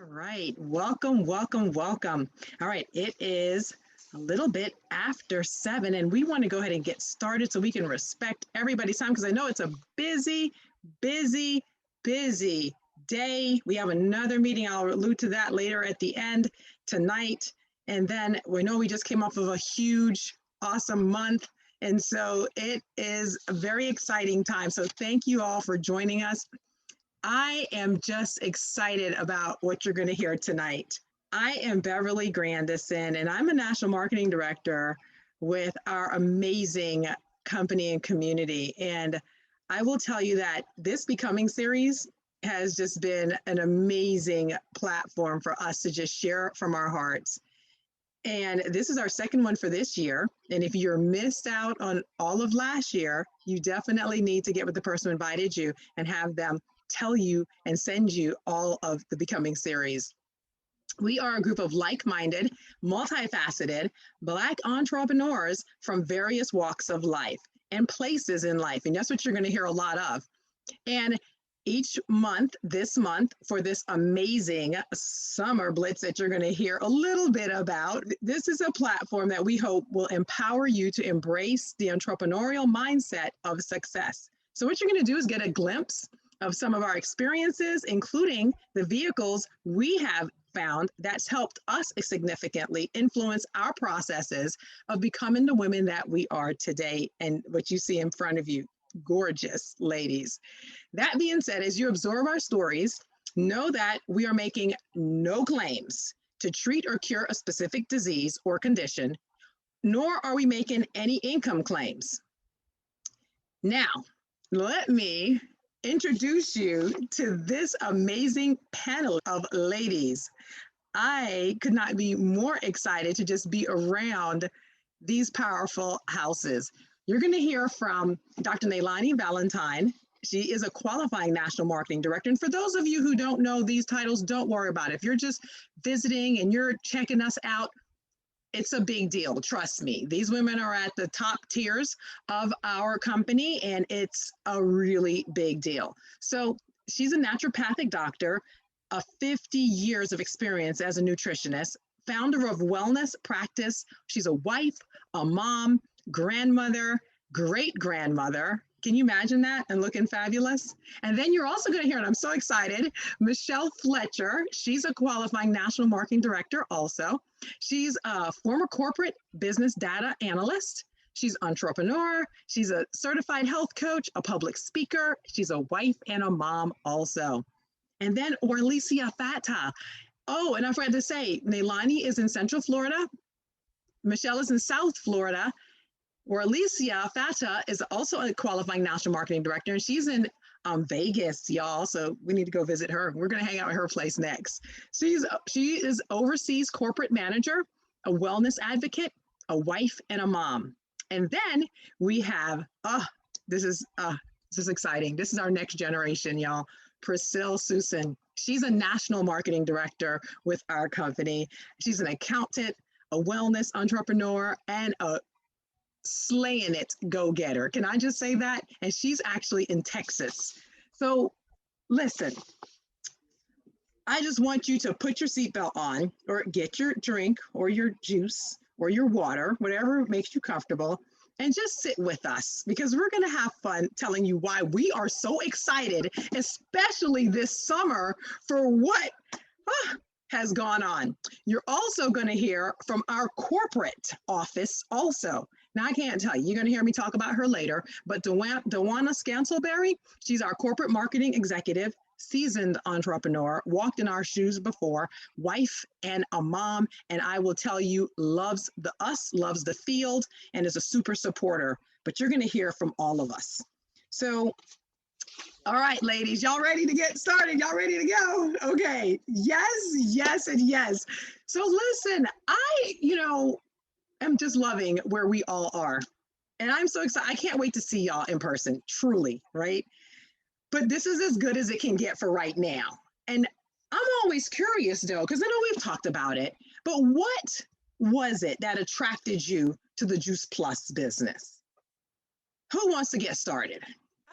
All right, welcome, welcome, welcome. All right, it is a little bit after 7, and we want to go ahead and get started so we can respect everybody's time because I know it's a busy, busy, busy day. We have another meeting. I'll allude to that later at the end tonight. And then we know we just came off of a huge, awesome month. And so it is a very exciting time. So thank you all for joining us. I am just excited about what you're going to hear tonight. I am Beverly Grandison, and I'm a national marketing director with our amazing company and community. And I will tell you that this Becoming series has just been an amazing platform for us to just share from our hearts. And this is our second one for this year. And if you're missed out on all of last year, you definitely need to get with the person who invited you and have them tell you and send you all of the Becoming series. We are a group of like-minded, multifaceted Black entrepreneurs from various walks of life and places in life. And that's what you're going to hear a lot of. And each month, this month, for this amazing summer blitz that you're going to hear a little bit about, this is a platform that we hope will empower you to embrace the entrepreneurial mindset of success. So what you're going to do is get a glimpse of some of our experiences, including the vehicles we have found that's helped us significantly influence our processes of becoming the women that we are today and what you see in front of you, gorgeous ladies. That being said, as you absorb our stories, know that we are making no claims to treat or cure a specific disease or condition, nor are we making any income claims. Now, let me introduce you to this amazing panel of ladies. I could not be more excited to just be around these powerful houses. You're going to hear from Dr. Nailani Valentine. She is a qualifying national marketing director. And for those of you who don't know these titles, don't worry about it. If you're just visiting and you're checking us out, it's a big deal. Trust me. These women are at the top tiers of our company, and it's a really big deal. So she's a naturopathic doctor, 50 years of experience as a nutritionist, founder of Wellness Practice. She's a wife, a mom, grandmother, great grandmother. Can you imagine that? And looking fabulous. And then you're also going to hear, and I'm so excited, Michelle Fletcher. She's a qualifying national marketing director also. She's a former corporate business data analyst. She's an entrepreneur. She's a certified health coach, a public speaker. She's a wife and a mom also. And then Orlicia Fata. Oh, and I forgot to say, Nailani is in Central Florida. Michelle is in South Florida. Where Alicia Fata is also a qualifying national marketing director, and she's in Vegas, y'all. So we need to go visit her. We're going to hang out at her place next. She is overseas corporate manager, a wellness advocate, a wife, and a mom. And then we have this is exciting. This is our next generation, y'all. Priscilla Susan. She's a national marketing director with our company. She's an accountant, a wellness entrepreneur, and a slaying it go-getter. Can I just say that? And she's actually in Texas. So listen, I just want you to put your seatbelt on or get your drink or your juice or your water, whatever makes you comfortable, and just sit with us because we're going to have fun telling you why we are so excited, especially this summer, for what has gone on. You're also going to hear from our corporate office also. Now, I can't tell you. You're going to hear me talk about her later, but Dewana Scanselberry, she's our corporate marketing executive, seasoned entrepreneur, walked in our shoes before, wife and a mom, and I will tell you, loves the field, and is a super supporter. But you're going to hear from all of us. So, all right, ladies, y'all ready to get started? Y'all ready to go? Okay. Yes, yes, and yes. So listen, I'm just loving where we all are. And I'm so excited. I can't wait to see y'all in person, truly, right? But this is as good as it can get for right now. And I'm always curious, though, because I know we've talked about it, but what was it that attracted you to the Juice Plus business? Who wants to get started?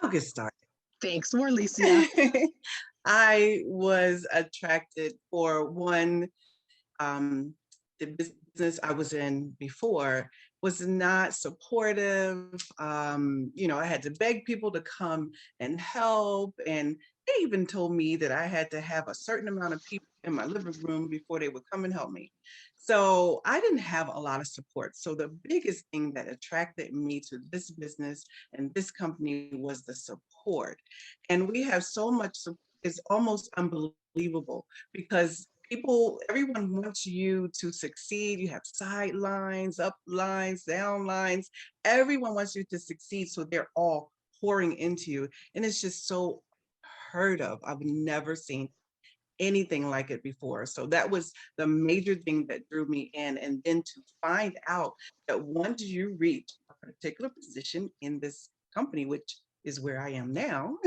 I'll get started. Thanks, Orlicia. I was attracted for one, the business I was in before was not supportive. I had to beg people to come and help. And they even told me that I had to have a certain amount of people in my living room before they would come and help me. So I didn't have a lot of support. So the biggest thing that attracted me to this business and this company was the support. And we have so much, it's almost unbelievable because everyone wants you to succeed. You have sidelines, up lines, down lines. Everyone wants you to succeed. So they're all pouring into you. And it's just so heard of. I've never seen anything like it before. So that was the major thing that drew me in. And then to find out that once you reach a particular position in this company, which is where I am now,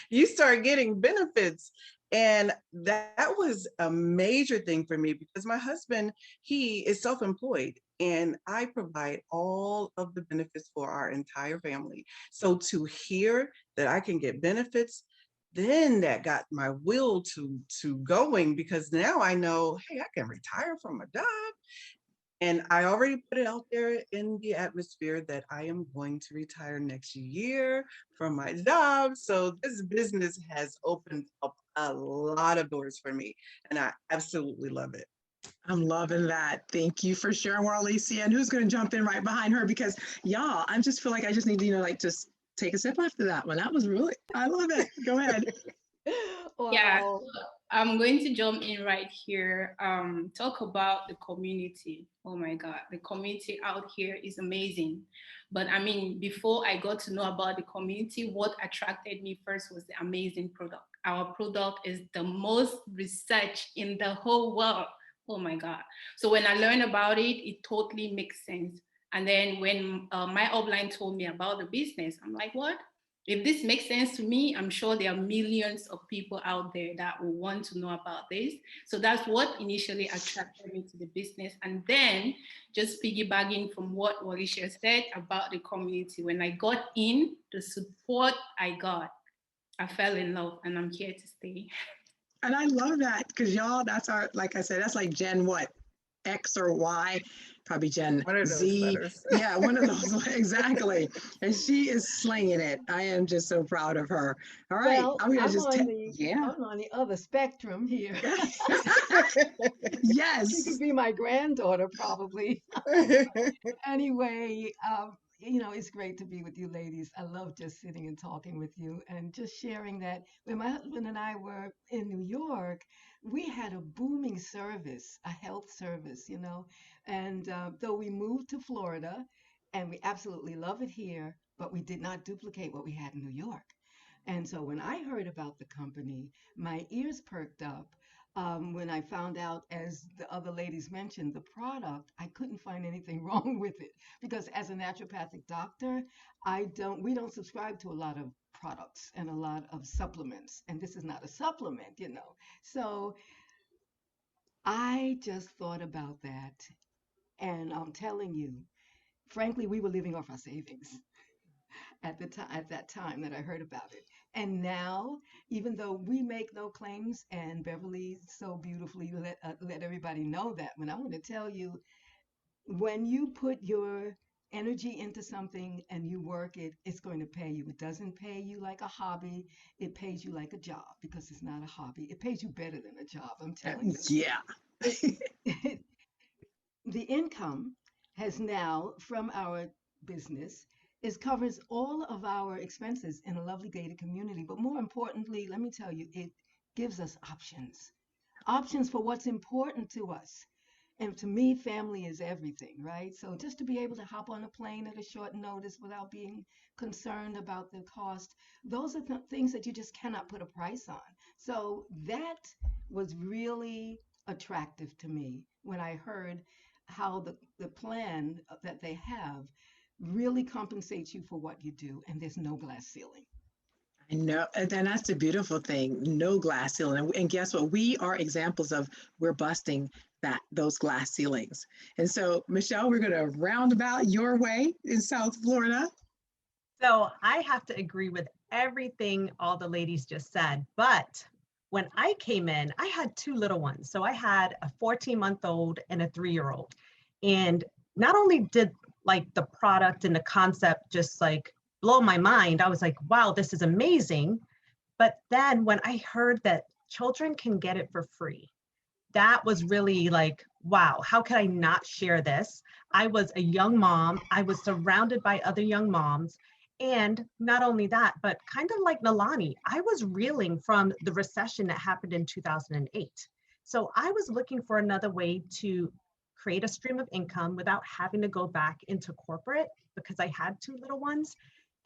you start getting benefits. And that was a major thing for me because my husband, he is self-employed and I provide all of the benefits for our entire family. So to hear that I can get benefits, then that got my will to going because now I know, hey, I can retire from a job. And I already put it out there in the atmosphere that I am going to retire next year from my job. So this business has opened up a lot of doors for me, and I absolutely love it. I'm loving that. Thank you for sharing, Alicia. And who's going to jump in right behind her? Because y'all, I just feel like I just need to, like just take a sip after that one. That was really, I love it. Go ahead. Yeah, Wow. I'm going to jump in right here. Talk about the community. Oh my God, the community out here is amazing. But I mean, before I got to know about the community, what attracted me first was the amazing product. Our product is the most researched in the whole world. Oh my God. So when I learned about it, it totally makes sense. And then when my upline told me about the business, I'm like, what? If this makes sense to me, I'm sure there are millions of people out there that will want to know about this. So that's what initially attracted me to the business. And then just piggybacking from what Walisha said about the community, when I got in, the support I got, I fell in love and I'm here to stay. And I love that because y'all, that's our, like I said, that's like Gen what? X or Y, probably Gen One of those Z. letters. Yeah, one of those, exactly. And she is slinging it. I am just so proud of her. All right, Well, I'm going to just, yeah. I'm on the other spectrum here. She could Yes. be my granddaughter probably. Anyway, it's great to be with you ladies. I love just sitting and talking with you and just sharing that when my husband and I were in New York, we had a booming service, a health service, and though we moved to Florida and we absolutely love it here, but we did not duplicate what we had in New York. And so when I heard about the company, my ears perked up. When I found out, as the other ladies mentioned, the product, I couldn't find anything wrong with it because as a naturopathic doctor, we don't subscribe to a lot of products and a lot of supplements. And this is not a supplement. So I just thought about that. And I'm telling you, frankly, we were living off our savings at that time that I heard about it. And now, even though we make no claims, and Beverly so beautifully let everybody know that, when I want to tell you, when you put your energy into something and you work it, it's going to pay you. It doesn't pay you like a hobby. It pays you like a job because it's not a hobby. It pays you better than a job, I'm telling you. Yeah. It, the income has now from our business is covers all of our expenses in a lovely gated community, but more importantly, let me tell you, it gives us options for what's important to us. And to me, family is everything, right? So just to be able to hop on a plane at a short notice without being concerned about the cost, those are things that you just cannot put a price on. So that was really attractive to me when I heard how the plan that they have really compensates you for what you do, and there's no glass ceiling. I know, and then that's the beautiful thing. No glass ceiling, and guess what? We are examples of we're busting those glass ceilings. And so, Michelle, we're going to roundabout your way in South Florida. So I have to agree with everything all the ladies just said, but when I came in, I had two little ones. So I had a 14-month-old and a 3-year-old. And not only did like the product and the concept just like blow my mind, I was like, wow, this is amazing. But then when I heard that children can get it for free, that was really like, wow, how could I not share this? I was a young mom. I was surrounded by other young moms. And not only that, but kind of like Nalani, I was reeling from the recession that happened in 2008. So I was looking for another way to create a stream of income without having to go back into corporate because I had two little ones.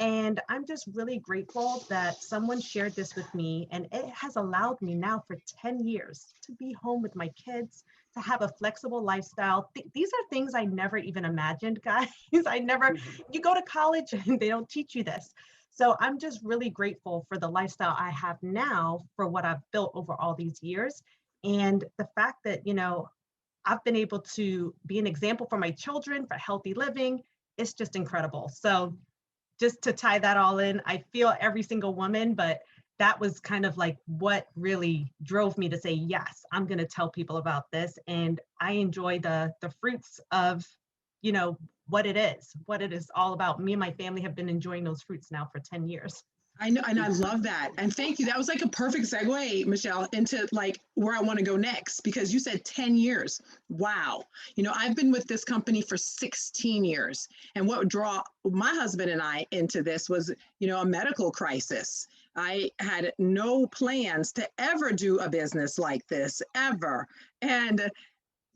And I'm just really grateful that someone shared this with me. And it has allowed me now for 10 years to be home with my kids, to have a flexible lifestyle. These are things I never even imagined, guys. I never, you go to college and they don't teach you this. So I'm just really grateful for the lifestyle I have now, for what I've built over all these years. And the fact that, I've been able to be an example for my children for healthy living. It's just incredible. So just to tie that all in, I feel every single woman, but that was kind of like what really drove me to say, yes, I'm going to tell people about this. And I enjoy the fruits of, what it is all about. Me and my family have been enjoying those fruits now for 10 years. I know, and I love that. And thank you. That was like a perfect segue, Michelle, into like where I want to go next, because you said 10 years. Wow. I've been with this company for 16 years. And what drew my husband and I into this was, a medical crisis. I had no plans to ever do a business like this, ever. And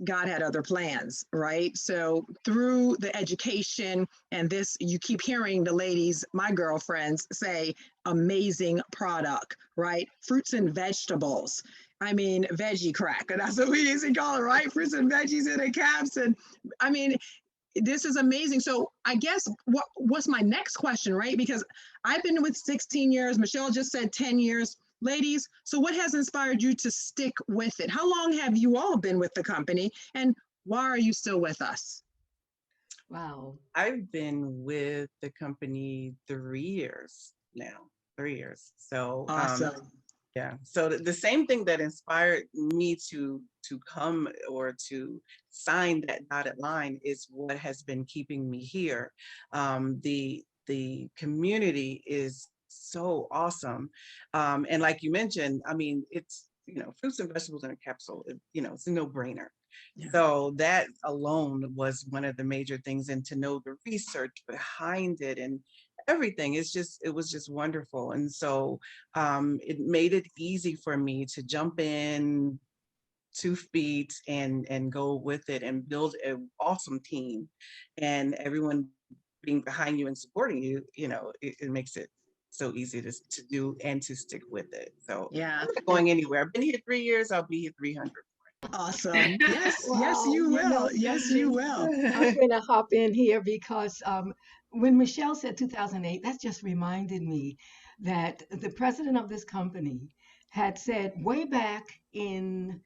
God had other plans, right? So through the education and this, you keep hearing the ladies, my girlfriends, say amazing product, right? Fruits and vegetables. I mean, veggie crack, and that's what we used to call it, right? Fruits and veggies in a caps. And I mean, this is amazing. So I guess what's my next question, right? Because I've been with 16 years. Michelle just said 10 years. Ladies, so what has inspired you to stick with it? How long have you all been with the company, and why are you still with us? Wow. I've been with the company 3 years now, 3 years. So, Awesome. yeah. So the same thing that inspired me to come or to sign that dotted line is what has been keeping me here. The community is so awesome, and like you mentioned, I mean, it's fruits and vegetables in a capsule. It's a no-brainer. Yeah. So that alone was one of the major things, and to know the research behind it and everything, it was just wonderful. And so it made it easy for me to jump in 2 feet and go with it and build an awesome team, and everyone being behind you and supporting you. It makes it so easy to do and to stick with it. So Yeah. I'm not going anywhere. I've been here 3 years. I'll be here 300. Awesome. Yes, yes, Wow, you you know will. Yes, you something. will. I'm going to hop in here because when Michelle said 2008, that just reminded me that the president of this company had said way back in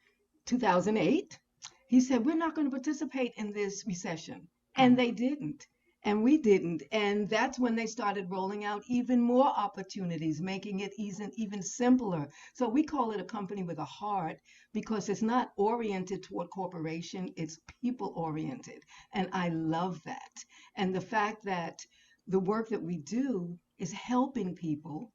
2008, he said, we're not going to participate in this recession. And they didn't. And we didn't. And that's when they started rolling out even more opportunities, making it even simpler. So we call it a company with a heart because it's not oriented toward corporation, it's people oriented. And I love that. And the fact that the work that we do is helping people,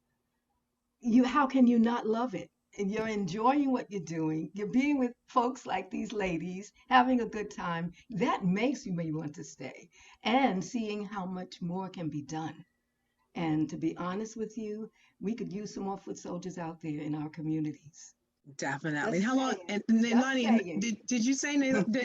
how can you not love it? And you're enjoying what you're doing. You're being with folks like these ladies, having a good time. That makes you maybe want to stay. And seeing how much more can be done. And to be honest with you, we could use some more foot soldiers out there in our communities. Definitely. Just How long? saying. And Just Neilani, saying. did you say,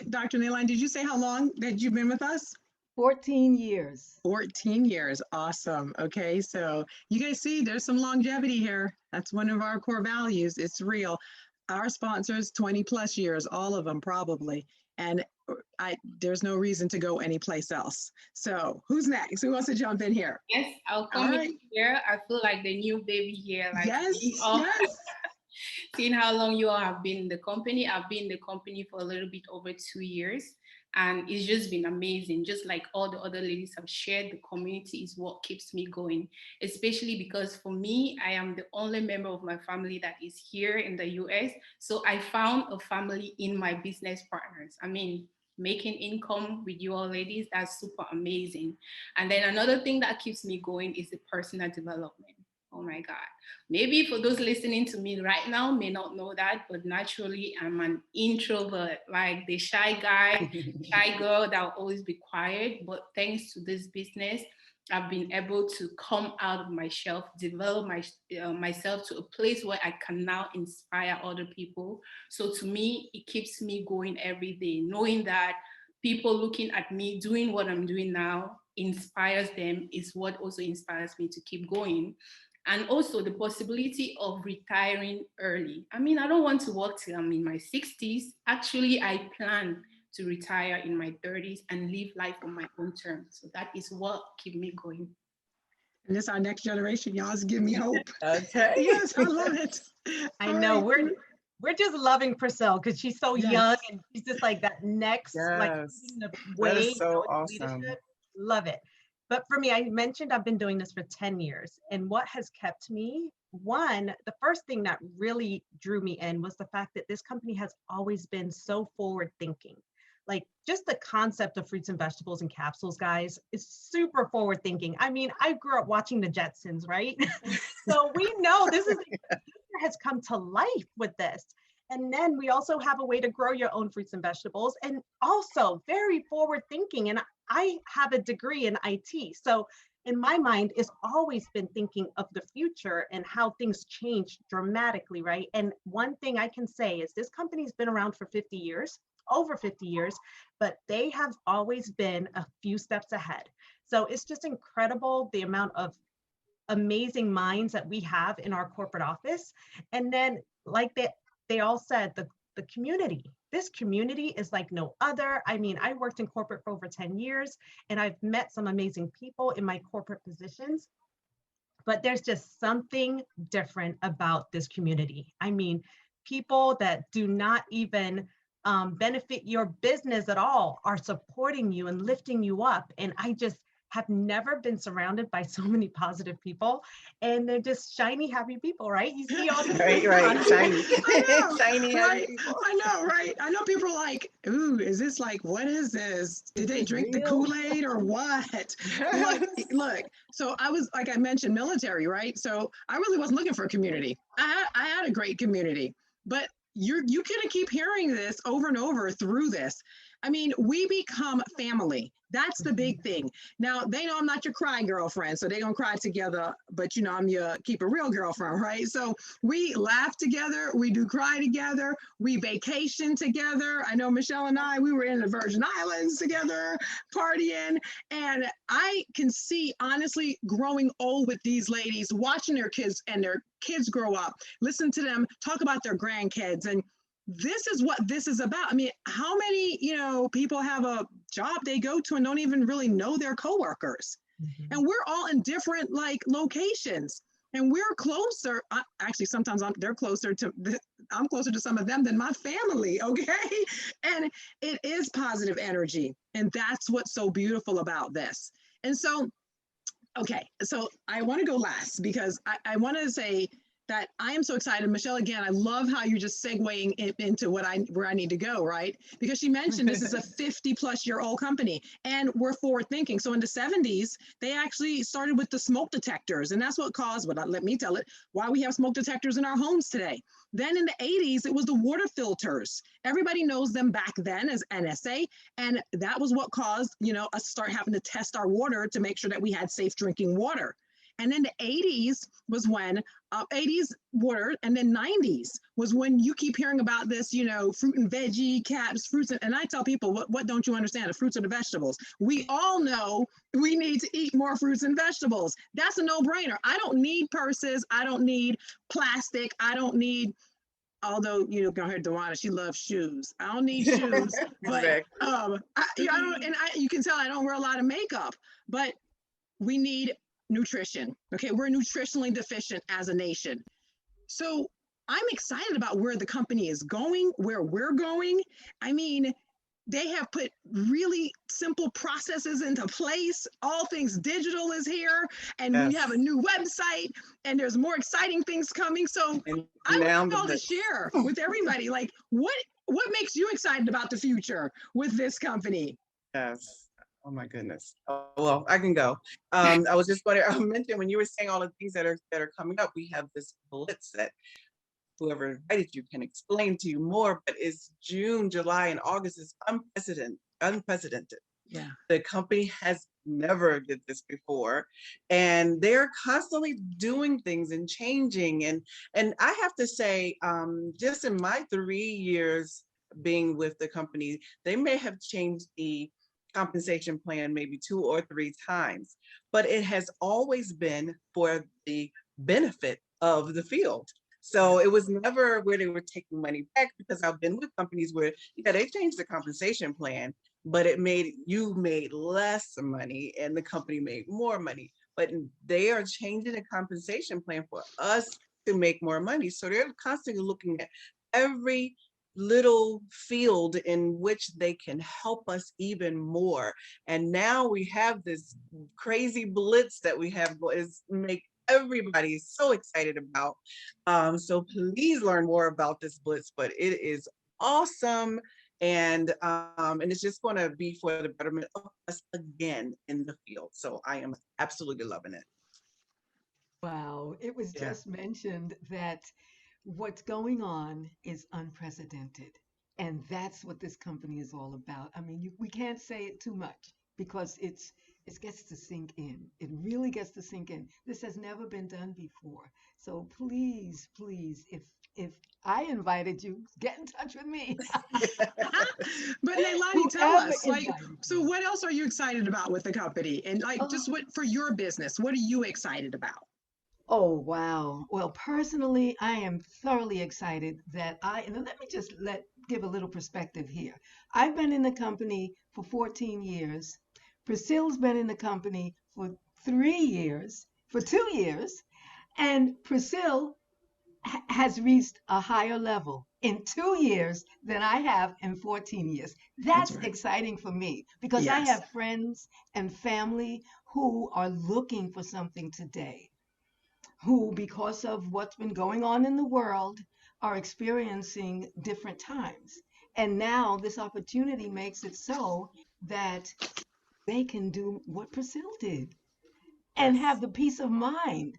Dr. Neilani, did you say how long that you've been with us? 14 years. 14 years. Awesome. Okay. So you guys see there's some longevity here. That's one of our core values. It's real. Our sponsors, 20 plus years, all of them probably. And there's no reason to go anyplace else. So who's next? Who wants to jump in here? Yes, I'll All come right. in here. I feel like the new baby here, like Yes. Yes. seeing how long you all have been in the company. I've been in the company for a little bit over 2 years. And it's just been amazing. Just like all the other ladies have shared, the community is what keeps me going, especially because for me, I am the only member of my family that is here in the US. So I found a family in my business partners. I mean, making income with you all ladies, that's super amazing. And then another thing that keeps me going is the personal development. Oh my God. Maybe for those listening to me right now may not know that, but naturally I'm an introvert, like the shy guy, shy girl that will always be quiet. But thanks to this business, I've been able to come out of my shelf, develop myself to a place where I can now inspire other people. So to me, it keeps me going every day, knowing that people looking at me doing what I'm doing now inspires them is what also inspires me to keep going. And also the possibility of retiring early. I mean, I don't want to work till I'm in my 60s. Actually, I plan to retire in my 30s and live life on my own terms. So that is what keeps me going. And this our next generation, y'all. It's giving me hope. Okay. Yes, I love it. I All know right. we're just loving Priscilla because she's so Yes. young and she's just like that next like Yes. leading the That way, is so in awesome. leadership. Love it. But for me, I mentioned I've been doing this for 10 years. And what has kept me, one, the first thing that really drew me in was the fact that this company has always been so forward thinking. Like just the concept of fruits and vegetables and capsules, guys, is super forward thinking. I mean, I grew up watching the Jetsons, right? So we know this has come to life with this. And then we also have a way to grow your own fruits and vegetables, and also very forward thinking. And I have a degree in IT. So in my mind, it's always been thinking of the future and how things change dramatically, right? And one thing I can say is this company's been around for 50 years, over 50 years, but they have always been a few steps ahead. So it's just incredible the amount of amazing minds that we have in our corporate office. And then like they all said, the community, this community is like no other. I mean, I worked in corporate for over 10 years and I've met some amazing people in my corporate positions, but there's just something different about this community. I mean, people that do not even benefit your business at all are supporting you and lifting you up. And I just have never been surrounded by so many positive people, and they're just shiny, happy people, right? You see all the Right, shiny. Shiny, happy Right. people. I know, right? I know people are like, ooh, is this like, what is this? Did they drink the real? Kool-Aid or what? Look, so I was, like I mentioned, military, right? So I really wasn't looking for a community. I had a great community, but you couldn't keep hearing this over and over through this. I mean, we become family. That's the big thing. Now, they know I'm not your cry girlfriend, so they're going to cry together, but you know, I'm your keep it real girlfriend, right? So we laugh together, we do cry together, we vacation together. I know Michelle and I, we were in the Virgin Islands together, partying, and I can see, honestly, growing old with these ladies, watching their kids and their kids grow up, listen to them talk about their grandkids, and this is what this is about. I mean, how many, people have a job they go to and don't even really know their coworkers? Mm-hmm. And we're all in different locations, and we're closer. Actually, sometimes they're closer to, I'm closer to some of them than my family. Okay. And it is positive energy. And that's what's so beautiful about this. And so, okay, so I want to go last because I want to say that I am so excited. Michelle, again, I love how you're just segueing into where I need to go, right? Because she mentioned this is a 50-plus-year-old company, and we're forward thinking. So in the 70s, they actually started with the smoke detectors, and that's what caused, let me tell it, why we have smoke detectors in our homes today. Then in the 80s, it was the water filters. Everybody knows them back then as NSA, and that was what caused, us to start having to test our water to make sure that we had safe drinking water. And then the 80s was when 80s water, and then 90s was when you keep hearing about this, fruit and veggie caps, fruits. And I tell people, what don't you understand? The fruits or the vegetables. We all know we need to eat more fruits and vegetables. That's a no-brainer. I don't need purses. I don't need plastic. I don't need, although, go ahead, Dewana, she loves shoes. I don't need shoes, but Exactly. you can tell I don't wear a lot of makeup, but we need nutrition. Okay, we're nutritionally deficient as a nation. So I'm excited about where the company is going, where we're going. I mean, they have put really simple processes into place. All things digital is here, and we have a Yes. new website, and there's more exciting things coming. So And I now want the y'all to blitz. share with everybody, like what makes you excited about the future with this company? Yes. Oh my goodness. Oh, well, I can go. I was just going to mention when you were saying all the things that are coming up, we have this blitz that whoever invited you can explain to you more, but it's June, July, and August is unprecedented. Yeah. The company has never did this before, and they're constantly doing things and changing. And I have to say, just in my 3 years being with the company, they may have changed the compensation plan maybe 2 or 3 times, but it has always been for the benefit of the field. So it was never where they were taking money back, because I've been with companies where, yeah, they changed the compensation plan, but you made less money and the company made more money. But they are changing the compensation plan for us to make more money. So they're constantly looking at every little field in which they can help us even more. And now we have this crazy blitz that we have is make everybody so excited about. So please learn more about this blitz, but it is awesome. And it's just going to be for the betterment of us again in the field. So I am absolutely loving it. Wow, it was Yeah. just mentioned that what's going on is unprecedented. And that's what this company is all about. I mean, we can't say it too much because it gets to sink in. It really gets to sink in. This has never been done before. So please, please, if I invited you, get in touch with me. But Leilani, tell Whoever us, like, invited so you. what else are you excited about with the company? And like, just Oh, what for your business, what are you excited about? oh, wow. Well, personally, I am thoroughly excited that and let me just give a little perspective here. I've been in the company for 14 years. Priscilla's been in the company for 3 years, for 2 years, and Priscilla has reached a higher level in 2 years than I have in 14 years. That's That's right. exciting for me because I Yes. have friends and family who are looking for something today, who, because of what's been going on in the world, are experiencing different times. And now this opportunity makes it so that they can do what Priscilla did and have Yes. the peace of mind.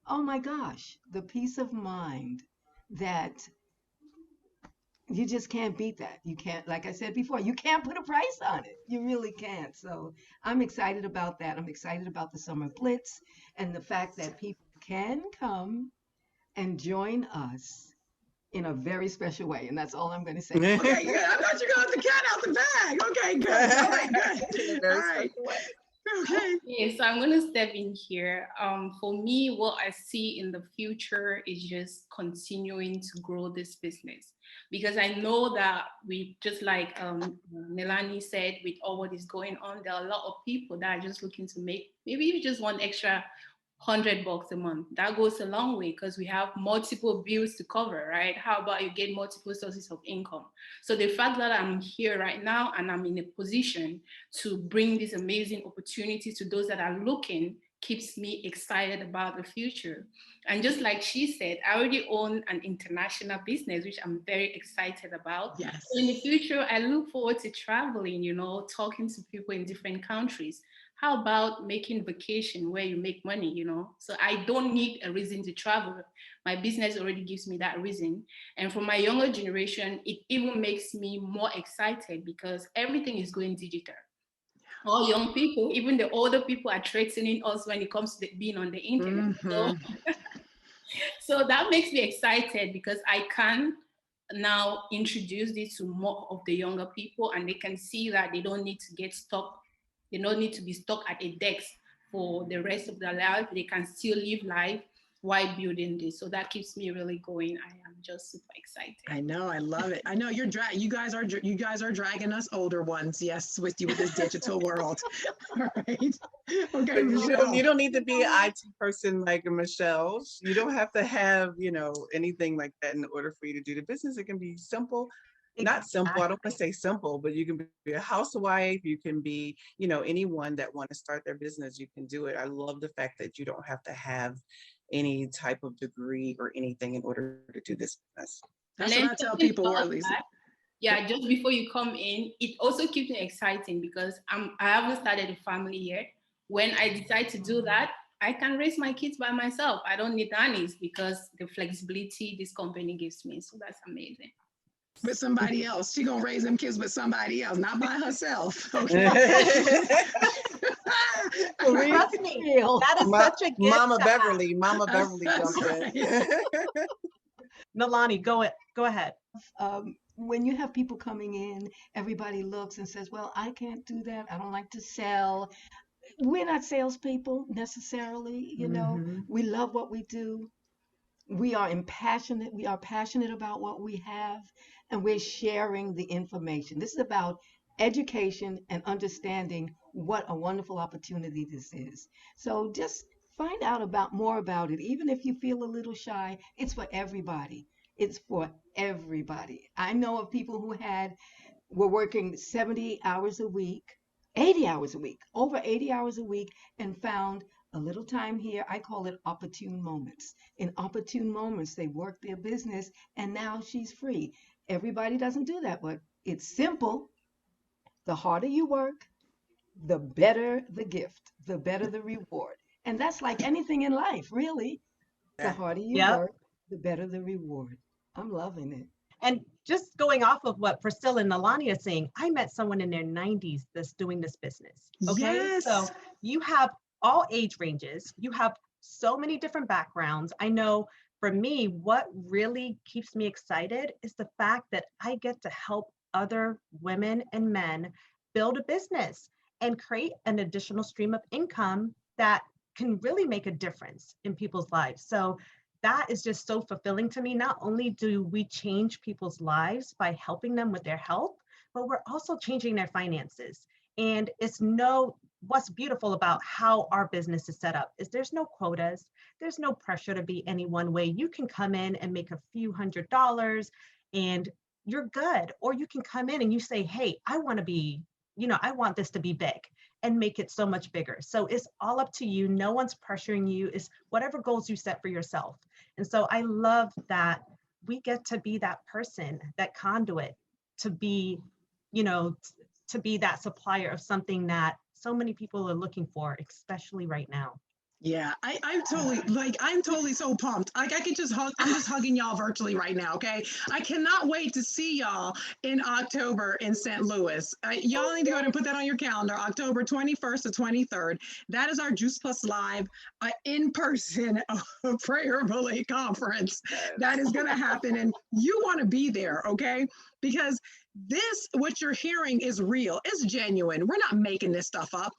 Oh my gosh, the peace of mind that you just can't beat that. You can't, like I said before, you can't put a price on it. You really can't. So I'm excited about that. I'm excited about the Summer Blitz and the fact that people can come and join us in a very special way. And that's all I'm going to say. Okay, good. I thought you got the cat out the bag. Okay, good. All right, In a good. All very right. special way. Okay. Yeah, so I'm going to step in here. For me, what I see in the future is just continuing to grow this business, because I know that we just like Nelani said, with all what is going on, there are a lot of people that are just looking to make maybe even just one extra $100 a month. That goes a long way because we have multiple bills to cover, right? How about you get multiple sources of income? So the fact that I'm here right now and I'm in a position to bring this amazing opportunity to those that are looking keeps me excited about the future. And just like she said, I already own an international business, which I'm very excited about. Yes. In the future, I look forward to traveling, talking to people in different countries. How about making vacation where you make money? So I don't need a reason to travel. My business already gives me that reason. And for my younger generation, it even makes me more excited because everything is going digital. All young people, even the older people, are threatening us when it comes to being on the internet. So, Mm-hmm. so that makes me excited because I can now introduce this to more of the younger people, and they can see that they don't need to get stuck. They don't need to be stuck at a desk for the rest of their life. They can still live life while building this. So that keeps me really going. I am just super excited. I know, I love it. I know you guys are dragging us older ones, yes, with you with this digital world. All right. Okay, But you Michelle. don't need to You be know an what? IT person like Michelle. You don't have to have, anything like that in order for you to do the business. It can be simple. not simple. I don't want to Exactly. say simple, but you can be a housewife. You can be, you know, anyone that want to start their business, you can do it. I love the fact that you don't have to have any type of degree or anything in order to do this business. And That's what then I tell talking people, or about at least. that, yeah, just before you come in, it also keeps me exciting because I haven't started a family yet. When I decide to do that, I can raise my kids by myself. I don't need nannies because the flexibility this company gives me. So that's amazing. With somebody else. She gonna raise them kids with somebody else, not by herself. Okay. For real, Trust for me, real. that is Ma- such a gift Mama to have. Beverly, Mama That's, Beverly that's jumped in. right. Nalani, go ahead. When you have people coming in, everybody looks and says, well, I can't do that. I don't like to sell. We're not salespeople necessarily, you know. Hmm. We love what we do. We are impassionate. We are passionate about what we have, and we're sharing the information. This is about education and understanding what a wonderful opportunity this is. So just find out about more about it. Even if you feel a little shy, it's for everybody. It's for everybody. I know of people who were working 70 hours a week, 80 hours a week, over 80 hours a week, and found a little time here. I call it opportune moments. In opportune moments, they worked their business and now she's free. Everybody doesn't do that, but it's simple. The harder you work, the better the gift, the better the reward. And that's like anything in life, really. The harder you Yep. work, the better the reward. I'm loving it. And just going off of what Priscilla and Nalani are saying, I met someone in their 90s that's doing this business. Okay. So Yes. you have all age ranges, you have so many different backgrounds. I know for me, what really keeps me excited is the fact that I get to help other women and men build a business and create an additional stream of income that can really make a difference in people's lives. So that is just so fulfilling to me. Not only do we change people's lives by helping them with their health, but we're also changing their finances. And what's beautiful about how our business is set up is there's no quotas, there's no pressure to be any one way. You can come in and make a few $100s and you're good. Or you can come in and you say, hey, I want to be, I want this to be big and make it so much bigger. So it's all up to you. No one's pressuring you. It's whatever goals you set for yourself. And so I love that we get to be that person, that conduit to be, to be that supplier of something that so many people are looking for, especially right now. Yeah, I'm totally so pumped. Like I could just hug, I'm just hugging y'all virtually right now. Okay. I cannot wait to see y'all in October in St. Louis. Y'all need to go ahead and put that on your calendar, October 21st to 23rd. That is our Juice Plus Live in-person prayer relay conference that is going to happen. And you want to be there. Okay. Because what you're hearing is real. It's genuine. We're not making this stuff up.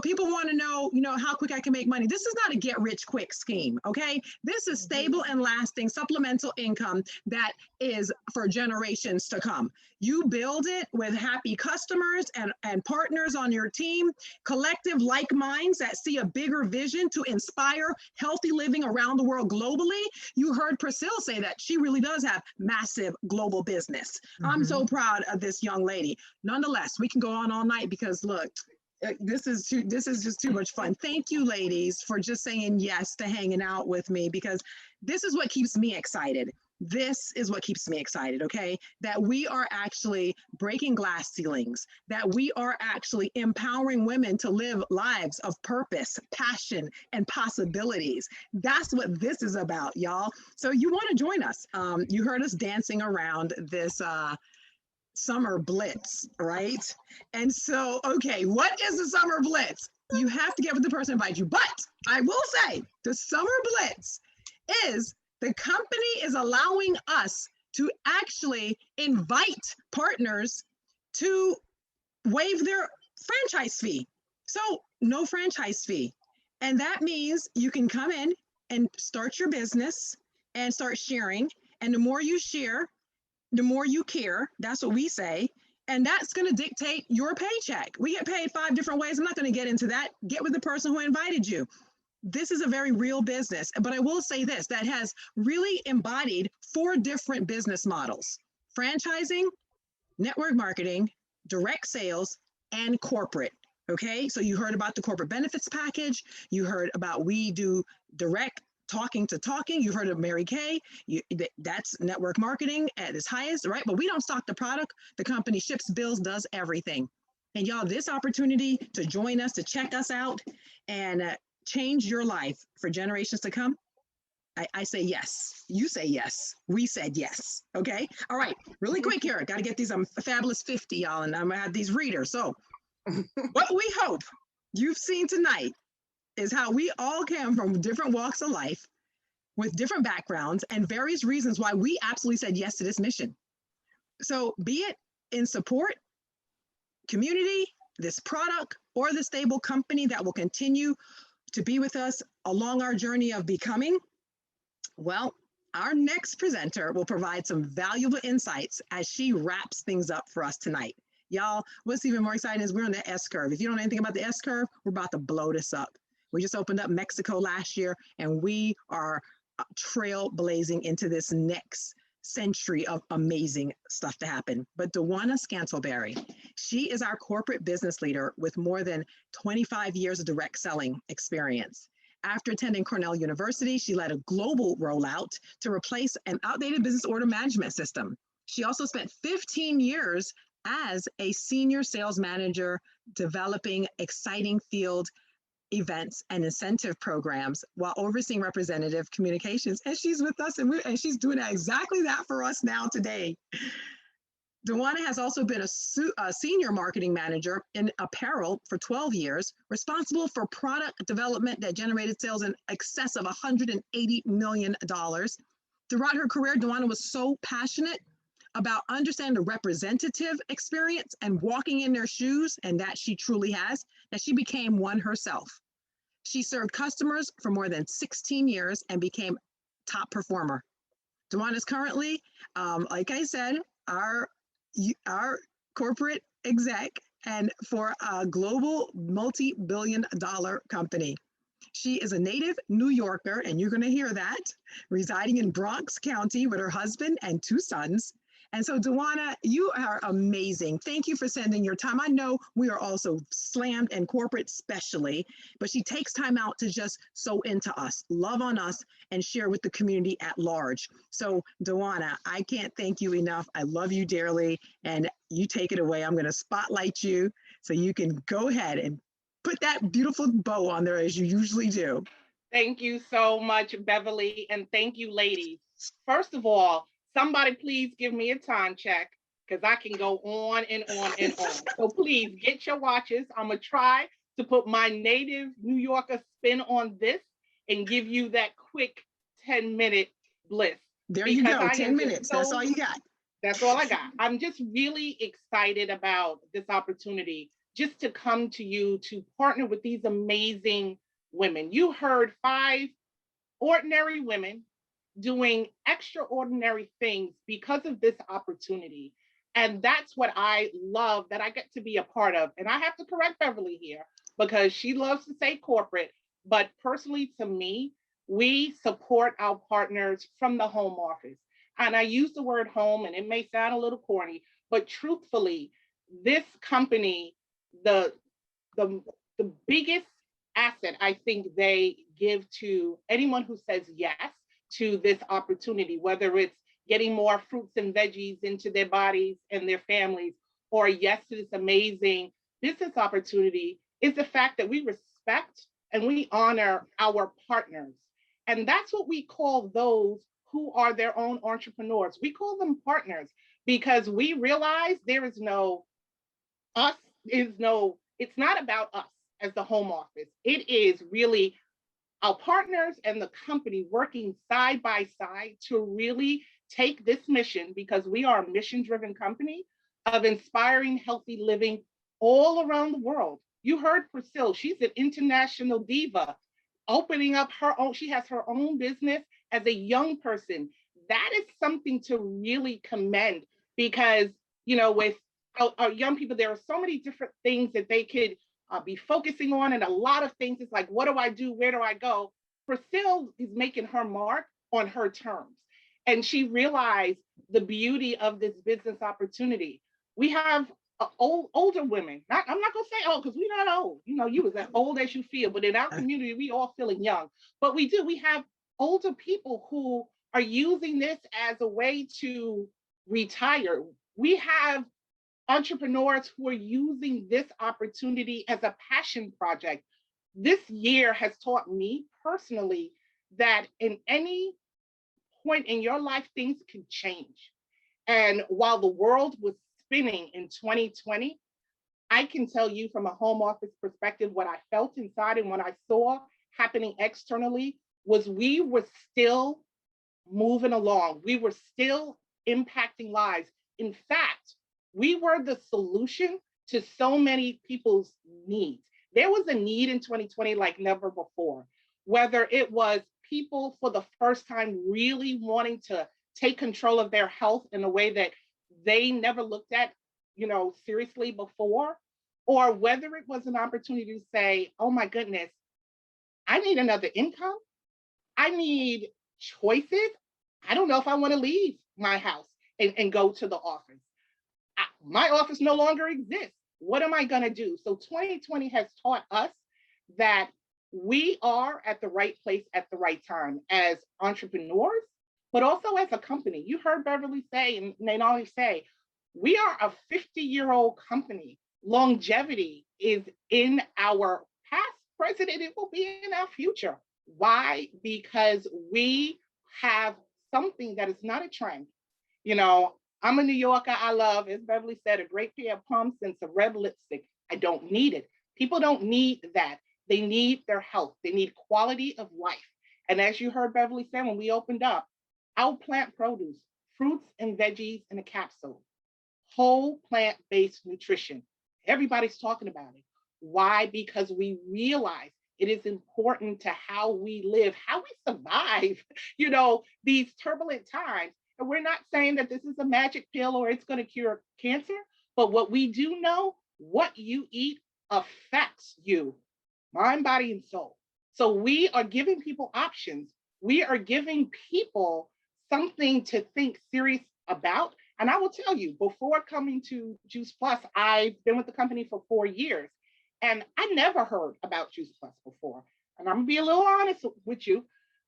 People want to know, how quick I can make money. This is not a get rich quick scheme. Okay. This is stable and lasting supplemental income that is for generations to come. You build it with happy customers and partners on your team, collective like minds that see a bigger vision to inspire healthy living around the world globally. You heard Priscilla say that she really does have massive global business. I'm so proud of this young lady. Nonetheless, we can go on all night because look, this is just too much fun. Thank you, ladies, for just saying yes to hanging out with me because this is what keeps me excited. This is what keeps me excited, okay? That we are actually breaking glass ceilings, that we are actually empowering women to live lives of purpose, passion, and possibilities. That's what this is about, y'all. So you want to join us. You heard us dancing around this summer blitz, right? And so, okay, what is the summer blitz? You have to get with the person who invites you. But I will say the summer blitz is the company is allowing us to actually invite partners to waive their franchise fee. So no franchise fee. And that means you can come in and start your business and start sharing. And the more you share, the more you care. That's what we say. And that's going to dictate your paycheck. We get paid 5 different ways. I'm not going to get into that. Get with the person who invited you. This is a very real business. But I will say this, that has really embodied 4 different business models: franchising, network marketing, direct sales, and corporate. Okay, so you heard about the corporate benefits package. You heard about we do direct talking to talking. You heard of Mary Kay. That's network marketing at its highest, right? But we don't stock the product. The company ships, bills, does everything. And y'all, this opportunity to join us, to check us out, and change your life for generations to come. I say yes. You say yes. We said yes. Okay. All right. Really quick here. Got to get these fabulous 50, y'all, and I'm gonna have these readers. So, what we hope you've seen tonight is how we all came from different walks of life with different backgrounds and various reasons why we absolutely said yes to this mission. So, be it in support, community, this product, or the stable company that will continue to be with us along our journey of becoming, well, our next presenter will provide some valuable insights as she wraps things up for us tonight. Y'all, what's even more exciting is we're on the S curve. If you don't know anything about the S curve, we're about to blow this up. We just opened up Mexico last year, and we are trailblazing into this next century of amazing stuff to happen. But Dewana Scantleberry, she is our corporate business leader with more than 25 years of direct selling experience. After attending Cornell University, she led a global rollout to replace an outdated business order management system. She also spent 15 years as a senior sales manager developing exciting field events and incentive programs while overseeing representative communications. And she's with us, and she's doing exactly that for us now today. Dewana has also been a senior marketing manager in apparel for 12 years, responsible for product development that generated sales in excess of $180 million. Throughout her career, Dewana was so passionate about understanding the representative experience and walking in their shoes, and that she truly has, that she became one herself. She served customers for more than 16 years and became top performer. Dewana is currently, like I said, our corporate exec and for a global multi-billion-dollar company. She is a native New Yorker, and you're going to hear that, residing in Bronx County with her husband and 2 sons. And so, Dewana, you are amazing. Thank you for sending your time. I know we are also slammed and corporate especially, but she takes time out to just sow into us, love on us, and share with the community at large. So, Dewana, I can't thank you enough. I love you dearly, and you take it away. I'm going to spotlight you so you can go ahead and put that beautiful bow on there as you usually do. Thank you so much, Beverly, and thank you, ladies. First of all, somebody please give me a time check because I can go on and on and on. So please get your watches. I'm going to try to put my native New Yorker spin on this and give you that quick 10-minute bliss. There you go, 10 minutes. That's all you got. That's all I got. I'm just really excited about this opportunity just to come to you to partner with these amazing women. You heard 5 ordinary women doing extraordinary things because of this opportunity. And that's what I love that I get to be a part of. And I have to correct Beverly here because she loves to say corporate, but personally to me, we support our partners from the home office. And I use the word home, and it may sound a little corny, but truthfully, this company, the biggest asset I think they give to anyone who says yes to this opportunity, whether it's getting more fruits and veggies into their bodies and their families, or yes to this amazing business opportunity, is the fact that we respect and we honor our partners. And that's what we call those who are their own entrepreneurs. We call them partners because we realize there is no us, it's not about us as the home office. It is really our partners and the company working side by side to really take this mission, because we are a mission-driven company of inspiring healthy living all around the world. You heard Priscilla, she's an international diva, opening up her own, she has her own business as a young person. That is something to really commend because, with our young people, there are so many different things that they could be focusing on, and a lot of things. It's like, what do I do? Where do I go? Priscilla is making her mark on her terms. And she realized the beauty of this business opportunity. We have older women. I'm not gonna say old because we're not old. You know, you was as old as you feel, but in our community, we all feeling young. But we do. We have older people who are using this as a way to retire. We have entrepreneurs who are using this opportunity as a passion project. This year has taught me personally that in any point in your life, things can change. And while the world was spinning in 2020, I can tell you from a home office perspective, what I felt inside and what I saw happening externally was we were still moving along. We were still impacting lives. In fact, we were the solution to so many people's needs. There was a need in 2020 like never before, whether it was people for the first time really wanting to take control of their health in a way that they never looked at, seriously before, or whether it was an opportunity to say, oh my goodness, I need another income. I need choices. I don't know if I want to leave my house and go to the office. My office no longer exists. What am I going to do? So 2020 has taught us that we are at the right place at the right time as entrepreneurs, but also as a company. You heard Beverly say, and Nainali say, we are a 50-year-old company. Longevity is in our past, present, and it will be in our future. Why? Because we have something that is not a trend. I'm a New Yorker. I love, as Beverly said, a great pair of pumps and some red lipstick. I don't need it. People don't need that. They need their health. They need quality of life. And as you heard Beverly say, when we opened up, our plant produce, fruits and veggies in a capsule, whole plant-based nutrition. Everybody's talking about it. Why? Because we realize it is important to how we live, how we survive, these turbulent times. And we're not saying that this is a magic pill or it's going to cure cancer, but what we do know, what you eat affects you, mind, body, and soul. So we are giving people options. We are giving people something to think serious about. And I will tell you, before coming to Juice Plus, I've been with the company for 4 years, and I never heard about Juice Plus before. And I'm gonna be a little honest with you.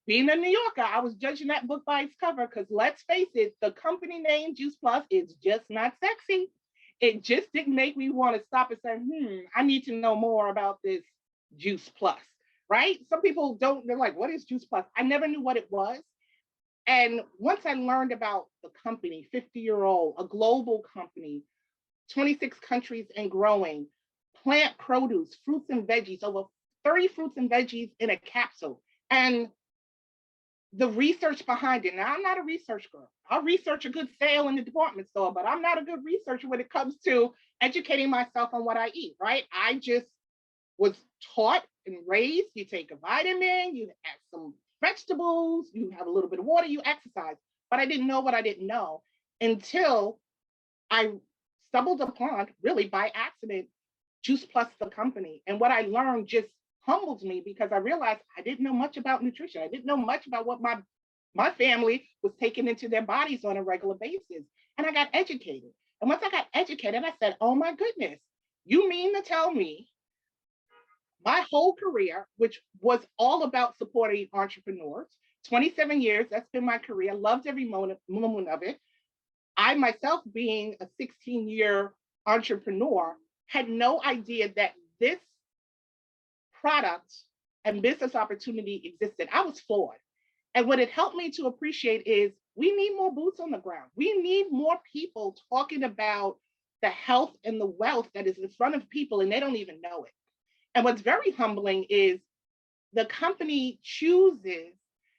Being a New Yorker, I was judging that book by its cover because let's face it, the company name Juice Plus is just not sexy. It just didn't make me want to stop and say, I need to know more about this Juice Plus, right? Some people don't, they're like, what is Juice Plus? I never knew what it was. And once I learned about the company, 50-year-old, a global company, 26 countries and growing, plant produce, fruits and veggies, over 30 fruits and veggies in a capsule. And the research behind it. Now, I'm not a research girl. I'll research a good sale in the department store, but I'm not a good researcher when it comes to educating myself on what I eat, right? I just was taught and raised, you take a vitamin, you add some vegetables, you have a little bit of water, you exercise. But I didn't know what I didn't know until I stumbled upon, really by accident, Juice Plus, the company. And what I learned just humbled me because I realized I didn't know much about nutrition. I didn't know much about what my family was taking into their bodies on a regular basis. And I got educated. And once I got educated, I said, oh my goodness, you mean to tell me my whole career, which was all about supporting entrepreneurs, 27 years, that's been my career, loved every moment of it. I myself, being a 16-year entrepreneur, had no idea that this product and business opportunity existed. I was floored. And what it helped me to appreciate is we need more boots on the ground. We need more people talking about the health and the wealth that is in front of people and they don't even know it. And what's very humbling is the company chooses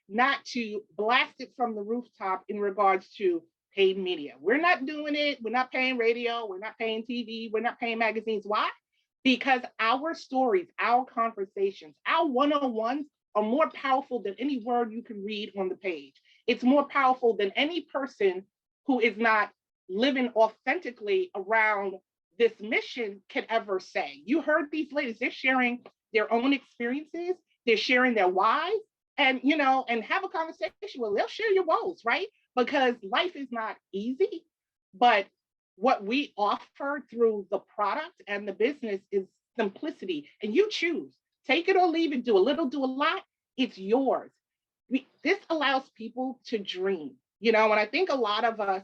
not to blast it from the rooftop in regards to paid media. We're not doing it. We're not paying radio. We're not paying TV. We're not paying magazines. Why? Because our stories, our conversations, our one-on-ones are more powerful than any word you can read on the page. It's more powerful than any person who is not living authentically around this mission can ever say. You heard these ladies, they're sharing their own experiences, they're sharing their whys, and and have a conversation. Well, they'll share your woes, right? Because life is not easy, but what we offer through the product and the business is simplicity. And you choose, take it or leave it, do a little, do a lot. It's yours. This allows people to dream. And I think a lot of us,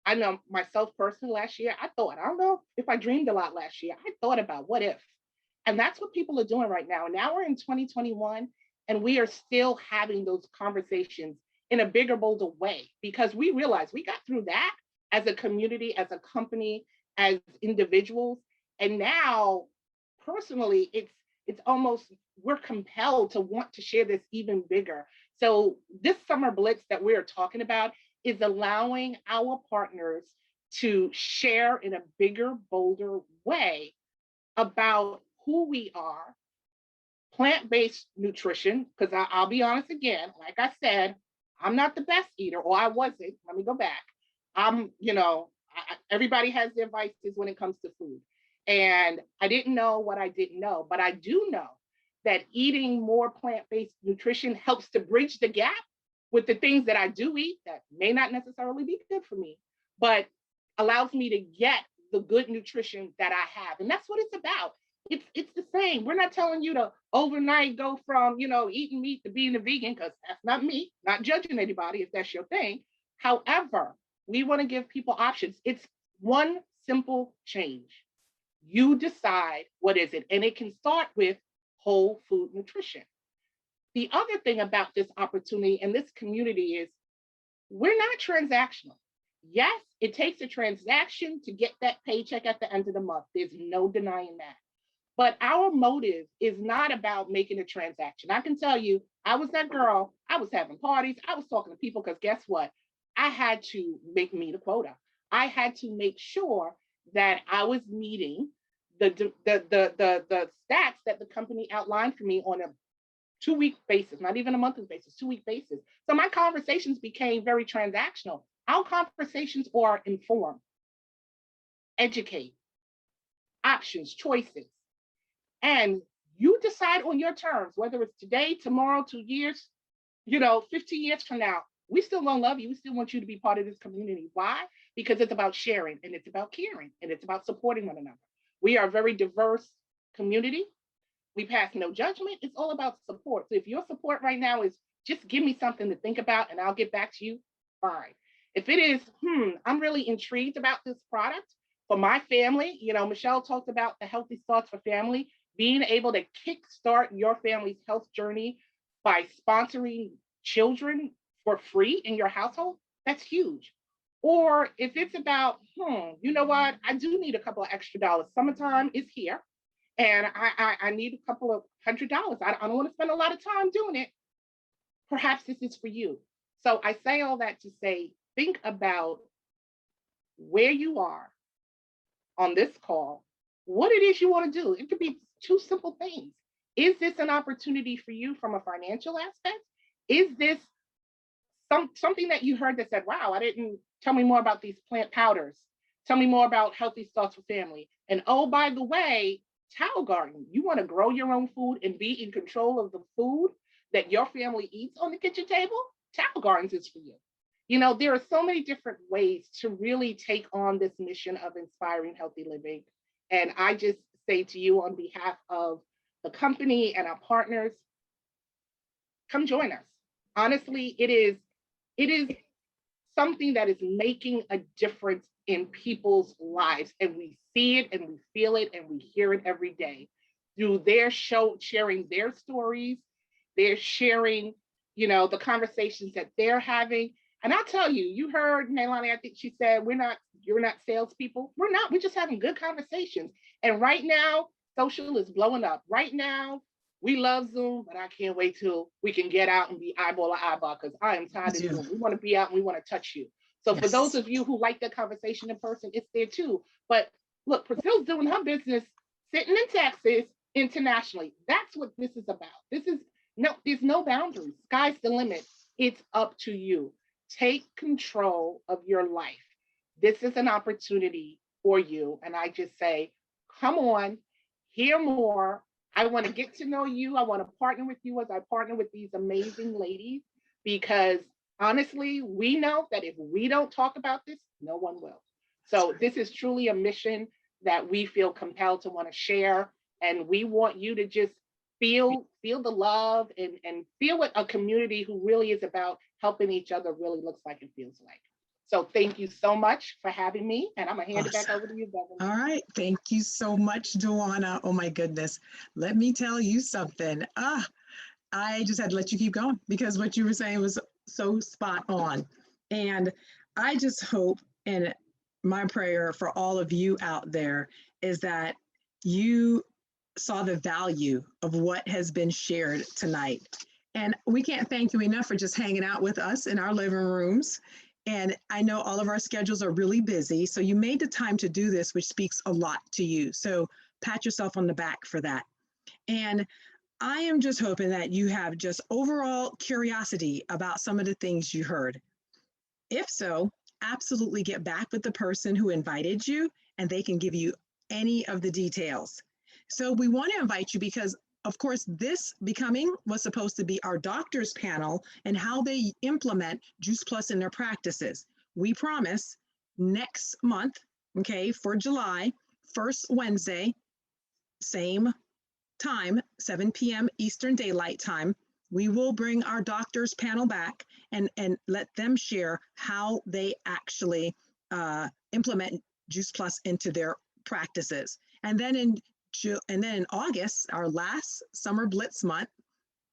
I know myself personally last year, I don't know if I dreamed a lot last year. I thought about what if. And that's what people are doing right now. Now we're in 2021 and we are still having those conversations in a bigger, bolder way because we realize we got through that as a community, as a company, as individuals. And now personally, it's almost, we're compelled to want to share this even bigger. So this summer blitz that we're talking about is allowing our partners to share in a bigger, bolder way about who we are, plant-based nutrition, because I'll be honest again, like I said, I'm not the best eater, or I wasn't. Let me go back. Everybody has their vices when it comes to food. And I didn't know what I didn't know, but I do know that eating more plant-based nutrition helps to bridge the gap with the things that I do eat that may not necessarily be good for me, but allows me to get the good nutrition that I have. And that's what it's about. It's the same. We're not telling you to overnight go from, eating meat to being a vegan, because that's not me, not judging anybody if that's your thing. However, we want to give people options. It's one simple change. You decide what is it, and it can start with whole food nutrition. The other thing about this opportunity and this community is we're not transactional. Yes, it takes a transaction to get that paycheck at the end of the month. There's no denying that. But our motive is not about making a transaction. I can tell you, I was that girl. I was having parties. I was talking to people because guess what? I had to meet a quota. I had to make sure that I was meeting the stats that the company outlined for me on a 2-week basis, not even a monthly basis, 2-week basis. So my conversations became very transactional. Our conversations are informed, educate, options, choices. And you decide on your terms, whether it's today, tomorrow, 2 years, 15 years from now, we still gonna love you. We still want you to be part of this community. Why? Because it's about sharing and it's about caring and it's about supporting one another. We are a very diverse community. We pass no judgment. It's all about support. So if your support right now is just give me something to think about and I'll get back to you, fine. If it is, I'm really intrigued about this product for my family, Michelle talked about the healthy starts for family, being able to kickstart your family's health journey by sponsoring children for free in your household, that's huge. Or if it's about, you know what, I do need a couple of extra dollars. Summertime is here and I need a couple of $100. I don't want to spend a lot of time doing it. Perhaps this is for you. So I say all that to say, think about where you are on this call, what it is you want to do. It could be 2 simple things. Is this an opportunity for you from a financial aspect? Is this something that you heard that said, wow, tell me more about these plant powders. Tell me more about healthy starts for family. And oh, by the way, Tao Garden, you want to grow your own food and be in control of the food that your family eats on the kitchen table? Tao Gardens is for you. There are so many different ways to really take on this mission of inspiring healthy living. And I just say to you on behalf of the company and our partners, come join us. Honestly, it is something that is making a difference in people's lives. And we see it and we feel it and we hear it every day through their sharing their stories. They're sharing, the conversations that they're having. And I'll tell you, you heard Nailani, I think she said, you're not salespeople. We're not, we're just having good conversations. And right now, social is blowing up. Right now, we love Zoom, but I can't wait till we can get out and be eyeball to eyeball because I am tired of Zoom. We want to be out and we want to touch you. So yes. For those of you who like that conversation in person, it's there too. But look, Priscilla's doing her business sitting in Texas internationally. That's what this is about. There's no boundaries. Sky's the limit. It's up to you. Take control of your life. This is an opportunity for you. And I just say, come on, hear more. I want to get to know you. I want to partner with you as I partner with these amazing ladies, because honestly, we know that if we don't talk about this, no one will. So this is truly a mission that we feel compelled to want to share. And we want you to just feel the love and feel what a community who really is about helping each other really looks like and feels like. So thank you so much for having me. And I'm gonna hand it back over to you, Beverly. All right. Thank you so much, Duana. Oh my goodness. Let me tell you something. I just had to let you keep going because what you were saying was so spot on. And I just hope, and my prayer for all of you out there is that you saw the value of what has been shared tonight. And we can't thank you enough for just hanging out with us in our living rooms. And I know all of our schedules are really busy. So you made the time to do this, which speaks a lot to you. So pat yourself on the back for that. And I am just hoping that you have just overall curiosity about some of the things you heard. If so, absolutely get back with the person who invited you and they can give you any of the details. So we want to invite you because, of course, this Becoming was supposed to be our doctors panel and how they implement Juice Plus in their practices. We promise next month, okay, for July, first Wednesday, same time, 7 p.m. Eastern Daylight Time, we will bring our doctors panel back and let them share how they actually implement Juice Plus into their practices. And then in August, our last Summer Blitz month,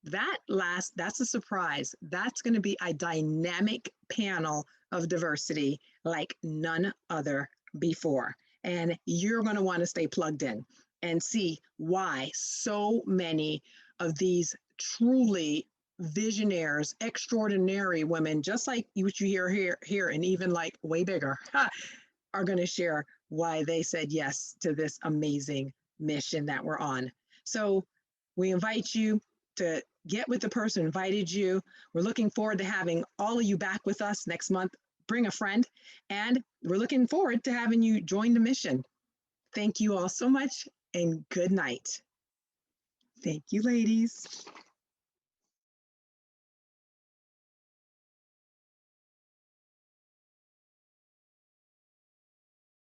that's a surprise. That's going to be a dynamic panel of diversity like none other before. And you're going to want to stay plugged in and see why so many of these truly visionaries, extraordinary women, just like what you hear here, and even like way bigger, are going to share why they said yes to this amazing mission that we're on. So we invite you to get with the person who invited you. We're looking forward to having all of you back with us next month. Bring a friend, and we're looking forward to having you join the mission. Thank you all so much, and good night. Thank you, ladies.